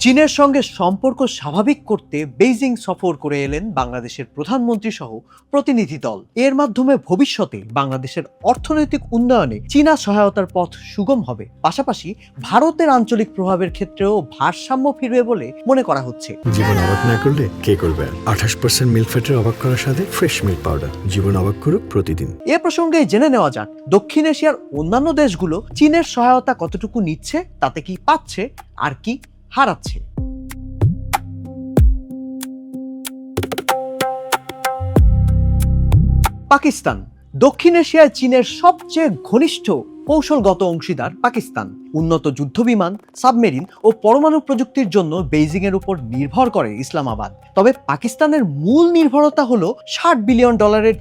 চীনের সঙ্গে সম্পর্ক স্বাভাবিক করতে বেইজিং সফর করে এলেন বাংলাদেশের প্রধানমন্ত্রী সহ প্রতিনিধি দল। এর মাধ্যমে ভবিষ্যতে বাংলাদেশের অর্থনৈতিক উন্নয়নে চীনা সহায়তার পথ সুগম হবে, পাশাপাশি ভারতের আঞ্চলিক প্রভাবের ক্ষেত্রেও ভারসাম্য ফিরবে বলে মনে করা হচ্ছে। জীবন অবাক না করলে কে করবে? 28% মিল্ক ফ্যাটের অবাক করার সাথে ফ্রেশ মিল্ক পাউডার। জীবন অবাক করুক প্রতিদিন। এ প্রসঙ্গে জেনে নেওয়া যাক দক্ষিণ এশিয়ার অন্যান্য দেশগুলো চীনের সহায়তা কতটুকু নিচ্ছে, তাতে কি পাচ্ছে আর কি হারাচ্ছে। পাকিস্তান। দক্ষিণ এশিয়ায় চীনের সবচেয়ে ঘনিষ্ঠ কৌশলগত অংশীদার পাকিস্তান। উন্নত যুদ্ধবিমান, সাবমেরিন ও পরমাণু প্রযুক্তির জন্য বেইজিং এর উপর নির্ভর করে ইসলামাবাদ। তবে পাকিস্তানের মূল নির্ভরতা হলো $60 বিলিয়ন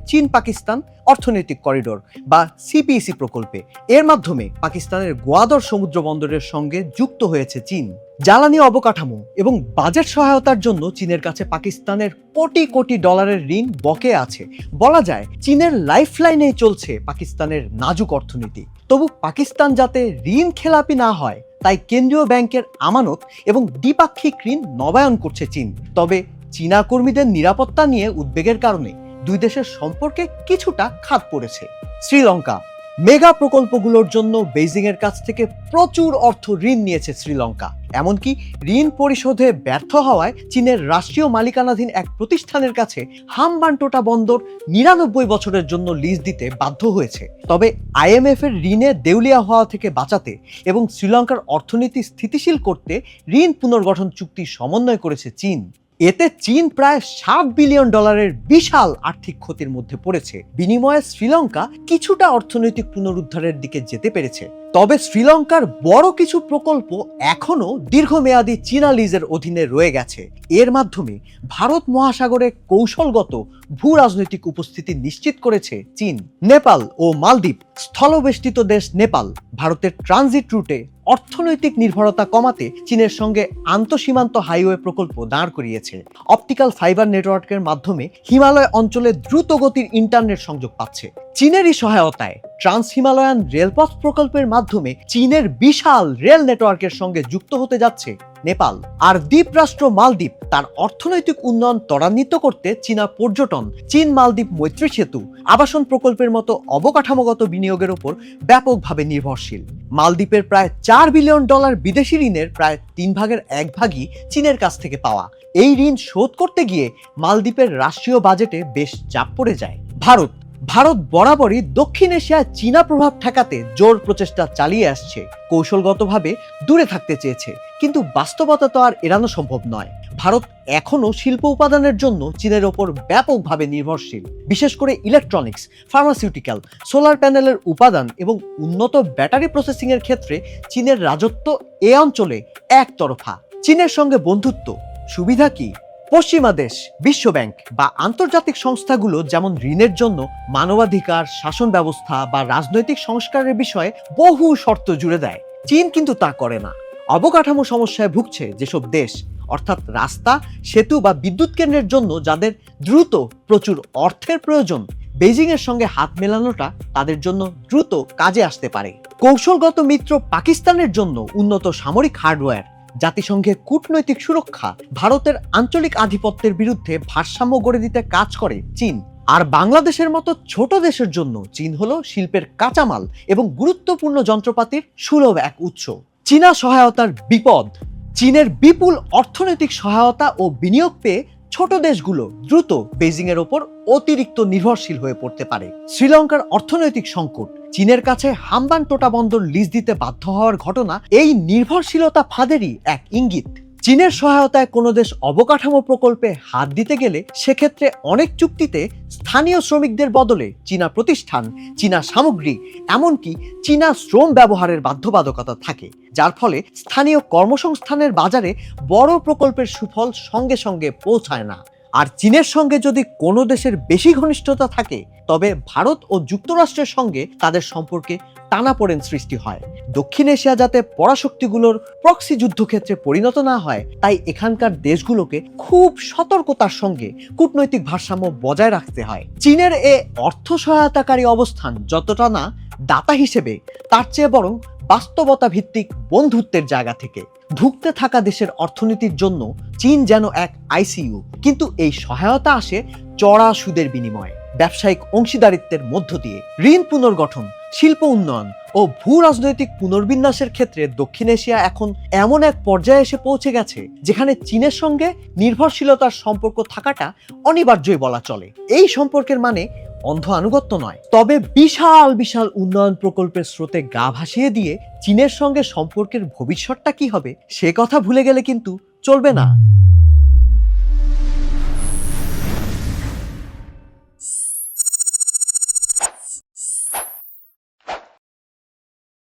চীন পাকিস্তান অর্থনৈতিক করিডোর বা সিপিইসি প্রকল্পে। এর মাধ্যমে পাকিস্তানের গোয়াদর সমুদ্র বন্দরের সঙ্গে যুক্ত হয়েছে চীন। জ্বালানি অবকাঠামো এবং বাজেট সহায়তার জন্য চীনের কাছে পাকিস্তানের কোটি কোটি ডলারের ঋণ বকেয়া আছে। বলা যায় চীনের লাইফলাইনে চলছে পাকিস্তানের নাজুক অর্থনীতি। তবু পাকিস্তান যাতে ঋণ খেলাপি না হয় তাই কেন্দ্রীয় ব্যাংকের আমানত এবং দ্বিপাক্ষিক ঋণ নবায়ন করছে চীন। তবে চীনা কর্মীদের নিরাপত্তা নিয়ে উদ্বেগের কারণে দুই দেশের সম্পর্কে কিছুটা খাদ পড়েছে। শ্রীলঙ্কা। মেগা প্রকল্পগুলোর জন্য বেইজিং এর কাছ থেকে প্রচুর অর্থ ঋণ নিয়েছে শ্রীলঙ্কা। এমনকি ঋণ পরিশোধে ব্যর্থ হওয়ায় চীনের রাষ্ট্রীয় মালিকানাধীন এক প্রতিষ্ঠানের কাছে হামবানটোটা বন্দর 99 বছরের জন্য লিজ দিতে বাধ্য হয়েছে। তবে IMF এর ঋণে দেউলিয়া হওয়া থেকে বাঁচাতে এবং শ্রীলঙ্কার অর্থনীতি স্থিতিশীল করতে ঋণ পুনর্গঠন চুক্তি সমন্বয় করেছে চীন। এতে চীন প্রায় $7 বিলিয়ন বিশাল আর্থিক ক্ষতির মধ্যে পড়েছে। বিনিময়ে শ্রীলঙ্কা কিছুটা অর্থনৈতিক পুনরুদ্ধারের দিকে যেতে পেরেছে। তবে শ্রীলঙ্কার বড় কিছু প্রকল্প এখনো দীর্ঘমেয়াদী চীনা লিজের অধীনে রয়ে গেছে। এর মাধ্যমে ভারত মহাসাগরে কৌশলগত ভূ রাজনৈতিক উপস্থিতি নিশ্চিত করেছে চীন। নেপাল ও মালদ্বীপ। স্থলবেষ্টিত দেশ নেপাল ভারতের ট্রানজিট রুটে অর্থনৈতিক নির্ভরতা কমাতে চীনের সঙ্গে আন্তঃসীমান্ত হাইওয়ে প্রকল্প দাঁড় করিয়েছে। অপটিক্যাল ফাইবার নেটওয়ার্কের মাধ্যমে হিমালয় অঞ্চলে দ্রুত গতির ইন্টারনেট সংযোগ পাচ্ছে। চীনেরই সহায়তায় ট্রান্স হিমালয়ান রেলপথ প্রকল্পের মাধ্যমে চীনের বিশাল রেল নেটওয়ার্কের সঙ্গে যুক্ত হতে যাচ্ছে নেপাল। আর দ্বীপরাষ্ট্র মালদ্বীপ তার অর্থনৈতিক উন্নয়ন ত্বরান্বিত করতে চীনা পর্যটন, চীন মালদ্বীপ মৈত্রী সেতু, আবাসন প্রকল্পের মতো অবকাঠামোগত বিনিয়োগের উপর ব্যাপকভাবে নির্ভরশীল। মালদ্বীপের প্রায় $4 বিলিয়ন বিদেশি ঋণের প্রায় 1/3 চীনের কাছ থেকে পাওয়া। এই ঋণ শোধ করতে গিয়ে মালদ্বীপের রাষ্ট্রীয় বাজেটে বেশ চাপ পড়ে যায়। ভারত বরাবরই দক্ষিণ এশিয়ায় চীনা প্রভাব ঠেকাতে জোর প্রচেষ্টা চালিয়ে আসছে। কৌশলগতভাবে দূরে থাকতে চেয়েছে, কিন্তু বাস্তবতা তো আর এড়ানো সম্ভব নয়। ভারত এখনো শিল্প উপাদানের জন্য চীনের ওপর ব্যাপকভাবে নির্ভরশীল। বিশেষ করে ইলেকট্রনিক্স, ফার্মাসিউটিক্যাল, সোলার প্যানেলের উপাদান এবং উন্নত ব্যাটারি প্রসেসিং এর ক্ষেত্রে চীনের রাজত্ব এ অঞ্চলে একতরফা। চীনের সঙ্গে বন্ধুত্ব সুবিধা কি? পশ্চিমা দেশ, বিশ্ব ব্যাংক বা আন্তর্জাতিক সংস্থাগুলো যেমন ঋণের জন্য মানবাধিকার, শাসন ব্যবস্থা বা রাজনৈতিক সংস্কারের বিষয়ে বহু শর্ত জুড়ে দেয়। চীন কিন্তু তা করে না। অবকাঠামো সমস্যায় ভুগছে যেসব দেশ, অর্থাৎ রাস্তা, সেতু বা বিদ্যুৎ কেন্দ্রের জন্য যাদের দ্রুত প্রচুর অর্থের প্রয়োজন, বেইজিং এর সঙ্গে হাত মেলানোটা তাদের জন্য দ্রুত কাজে আসতে পারে। কৌশলগত মিত্র পাকিস্তানের জন্য উন্নত সামরিক হার্ডওয়্যার, জাতিসংঘে কূটনৈতিক সুরক্ষা, ভারতের আঞ্চলিক আধিপত্যের বিরুদ্ধে ভারসাম্য গড়ে দিতে কাজ করে চীন। আর বাংলাদেশের মতো ছোট দেশের জন্য চীন হলো শিল্পের কাঁচামাল এবং গুরুত্বপূর্ণ যন্ত্রপাতির সুলভ এক উৎস। চীনা সহায়তার বিপদ। চীনের বিপুল অর্থনৈতিক সহায়তা ও বিনিয়োগ পেয়ে ছোট দেশগুলো দ্রুত বেইজিং এর ওপর অতিরিক্ত নির্ভরশীল হয়ে পড়তে পারে। শ্রীলঙ্কার অর্থনৈতিক সংকট, চীনের কাছে হামবানটোটা বন্দর লিজ দিতে বাধ্য হওয়ার ঘটনা এই নির্ভরশীলতা ফাঁদেরই এক ইঙ্গিত। চীনের সহায়তায় কোনো দেশ অবকাঠামো প্রকল্পে হাত দিতে গেলে সেক্ষেত্রে অনেক চুক্তিতে স্থানীয় শ্রমিকদের বদলে চীনা প্রতিষ্ঠান, চীনা সামগ্রী, এমনকি চীনা শ্রম ব্যবহারের বাধ্যবাধকতা থাকে, যার ফলে স্থানীয় কর্মসংস্থানের বাজারে বড় প্রকল্পের সুফল সঙ্গে সঙ্গে পৌঁছায় না। আর চীনের সঙ্গে যদি কোনো দেশের বেশি ঘনিষ্ঠতা থাকে তবে ভারত ও যুক্তরাষ্ট্রের সঙ্গে তাদের সম্পর্কে টানাপোড়েন সৃষ্টি হয়। দক্ষিণ এশিয়া যাতে পরাশক্তিগুলোর প্রক্সি যুদ্ধক্ষেত্রে পরিণত না হয় তাই এখানকার দেশগুলোকে খুব সতর্কতার সঙ্গে কূটনৈতিক ভারসাম্য বজায় রাখতে হয়। চীনের এ অর্থ সহায়তাকারী অবস্থান যতটা না দাতা হিসেবে তার চেয়ে বরং বাস্তবতা ভিত্তিক বন্ধুত্বের জায়গা থেকে। ধুঁকতে থাকা দেশের অর্থনীতির জন্য চীন যেন এক আইসিইউ, কিন্তু এই সহায়তা আসে চড়া সুদের বিনিময়ে, ব্যবসায়িক অংশীদারিত্বের মধ্য দিয়ে। ঋণ পুনর্গঠন, শিল্প উন্নয়ন ও ভূ রাজনৈতিক পুনর্বিন্যাসের ক্ষেত্রে দক্ষিণ এশিয়া এখন এমন এক পর্যায়ে এসে পৌঁছে গেছে যেখানে চীনের সঙ্গে নির্ভরশীলতার সম্পর্ক থাকাটা অনিবার্যই বলা চলে। এই সম্পর্কের মানে অন্ধ আনুগত্য নয়, তবে বিশাল বিশাল উন্নয়ন প্রকল্পের স্রোতে গা ভাসিয়ে দিয়ে চীনের সঙ্গে সম্পর্কের ভবিষ্যৎটা কি হবে সে কথা ভুলে গেলে কিন্তু চলবে না।